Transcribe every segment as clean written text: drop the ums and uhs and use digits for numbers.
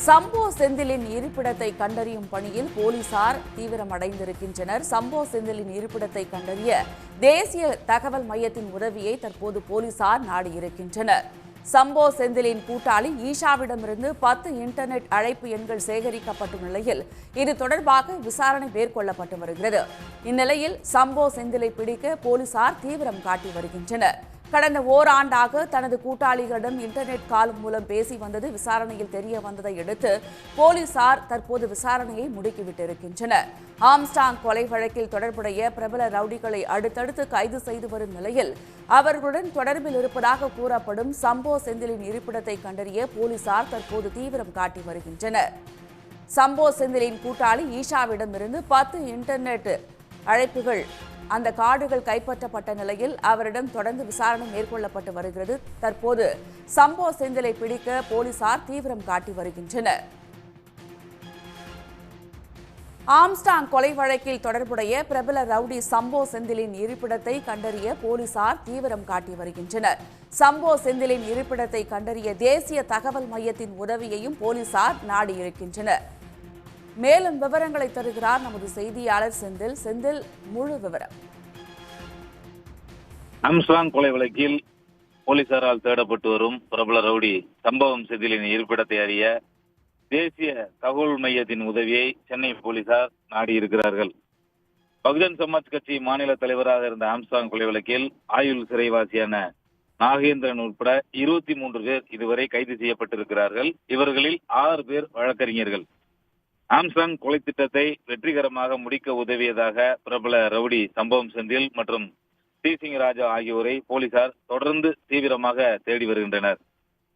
சம்போ செந்திலின் இருப்பிடத்தை கண்டறியும் பணியில் போலீசார் தீவிரமடைந்திருக்கின்றனர். சம்போ செந்திலின் இருப்பிடத்தை கண்டறிய தேசிய தகவல் மையத்தின் உதவியை தற்போது போலீசார் நாடியிருக்கின்றனர். சம்போ செந்திலின் கூட்டாளி ஈஷாவிடமிருந்து 10 இன்டர்நெட் அழைப்பு எண்கள் சேகரிக்கப்பட்டுள்ள நிலையில் இது தொடர்பாக விசாரணை மேற்கொள்ளப்பட்டு வருகிறது. இந்நிலையில் சம்போ செந்திலை பிடிக்க போலீசார் தீவிரம் காட்டி வருகின்றனர். கடந்த ஓராண்டாக தனது கூட்டாளிகளிடம் இன்டர்நெட் கால் மூலம் பேசி வந்தது விசாரணையில் தெரிய வந்ததை அடுத்து போலீசார் தற்போது விசாரணையை முடுக்கிவிட்டிருக்கின்றனர். ஆம்ஸ்டாங் கொலை வழக்கில் தொடர்புடைய பிரபல ரவுடிகளை அடுத்தடுத்து கைது செய்து வரும் நிலையில் அவர்களுடன் தொடர்பில் இருப்பதாக கூறப்படும் சம்போ செந்திலின் இருப்பிடத்தை கண்டறிய போலீசார் தற்போது தீவிரம் காட்டி வருகின்றனர். சம்போ செந்திலின் கூட்டாளி ஈஷாவிடமிருந்து 10 இன்டர்நெட் அழைப்புகள் அந்த கார்டுகள் கைப்பற்றப்பட்ட நிலையில் அவரிடம் தொடர்ந்து விசாரணை மேற்கொள்ளப்பட்டு வருகிறது. தற்போது சம்போ செந்திலை பிடிக்க போலீசார் தீவிரம் காட்டி வருகின்றனர். ஆம்ஸ்டாங் கொலை வழக்கில் தொடர்புடைய பிரபல ரவுடி சம்போ செந்திலின் இருப்பிடத்தை கண்டறிய போலீசார் தீவிரம் காட்டி வருகின்றனர். சம்போ செந்திலின் இருப்பிடத்தை கண்டறிய தேசிய தகவல் மையத்தின் உதவியையும் போலீசார் நாடியிருக்கின்றனர். மேலும் விவரங்களை தருகிறார் நமது செய்தியாளர் செந்தில். செந்தில், முழு விவரம். ஆம்ஸ்டாங் கொலை வழக்கில் போலீசாரால் தேடப்பட்டு வரும் பிரபல ரவுடி சம்பவம் செந்திலின் இருப்பிடத்தை அறிய தேசிய தகவல் மையத்தின் உதவியை சென்னை போலீசார் நாடியிருக்கிறார்கள். பகுஜன் சமாஜ் கட்சி மாநில தலைவராக இருந்த ஆம்ஸ்டாங் கொலை வழக்கில் ஆயுள் சிறைவாசியான நாகேந்திரன் உட்பட 23 பேர் இதுவரை கைது செய்யப்பட்டிருக்கிறார்கள். இவர்களில் 6 பேர் வழக்கறிஞர்கள். ஆம்ஸ்டாங் கொலை திட்டத்தை வெற்றிகரமாக முடிக்க உதவியதாக பிரபல ரவுடி சம்பவம் செந்தில் மற்றும் ஸ்ரீசிங் ராஜா ஆகியோரை போலீசார் தொடர்ந்து தீவிரமாக தேடி வருகின்றனர்.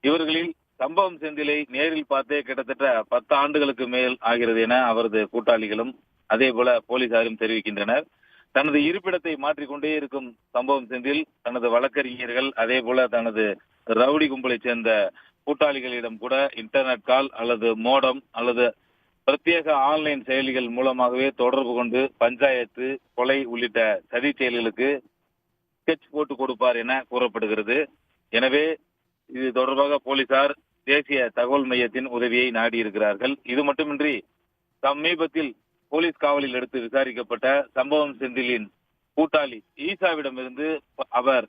இவர்களில் சம்பவம் செந்திலை நேரில் பார்த்தே கிட்டத்தட்ட 10 ஆண்டுகளுக்கு மேல் ஆகிறது என அவரது கூட்டாளிகளும் அதே போல போலீசாரும் தெரிவிக்கின்றனர். தனது இருப்பிடத்தை மாற்றிக்கொண்டே இருக்கும் சம்பவம் செந்தில் தனது வழக்கறிஞர்கள் அதே போல தனது ரவுடி கும்பலை சேர்ந்த கூட்டாளிகளிடம் கூட இன்டர்நெட் கால் அல்லது மோடம் அல்லது பிரத்யேக ஆன்லைன் செயலிகள் மூலமாகவே தொடர்பு கொண்டு பஞ்சாயத்து, கொலை உள்ளிட்ட சதி செயல்களுக்கு ஸ்கெட்ச் போட்டு கொடுப்பார் என கூறப்படுகிறது. எனவே இது தொடர்பாக போலீசார் தேசிய தகவல் மையத்தின் உதவியை நாடியிருக்கிறார்கள். இது மட்டுமின்றி சமீபத்தில் போலீஸ் காவலில் எடுத்து விசாரிக்கப்பட்ட சம்பவம் செந்திலின் கூட்டாளி ஈசாவிடமிருந்து அவர்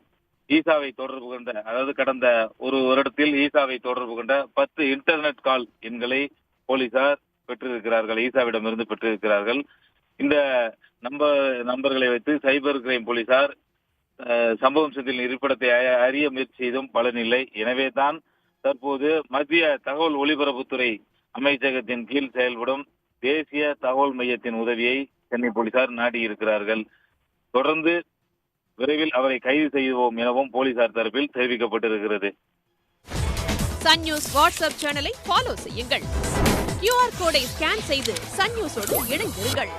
ஈசாவை தொடர்பு கொண்ட அதாவது கடந்த ஒரு வருடத்தில் ஈசாவை தொடர்பு கொண்ட 10 இன்டர்நெட் கால் எண்களை போலீசார் பெற்றிருக்கிறார்கள். ஈசாவிடமிருந்து பெற்றிருக்கிறார்கள். இந்த நம்பர்களை வைத்து சைபர் கிரைம் போலீசார் சம்பவம் செந்திலின் இருப்பிடத்தை அறிய முயற்சி செய்தும் பலனில்லை. எனவே தான் தற்போது மத்திய தகவல் ஒலிபரப்புத்துறை அமைச்சகத்தின் கீழ் செயல்படும் தேசிய தகவல் மையத்தின் உதவியை சென்னை போலீசார் நாடியிருக்கிறார்கள். தொடர்ந்து விரைவில் அவரை கைது செய்வோம் எனவும் போலீசார் தரப்பில் தெரிவிக்கப்பட்டிருக்கிறது. சன் நியூஸ் வாட்ஸ்அப் சேனலை ஃபாலோ செய்யுங்கள். QR கோடை ஸ்கேன் செய்து சன் நியூஸோடு இணைந்திருங்கள்.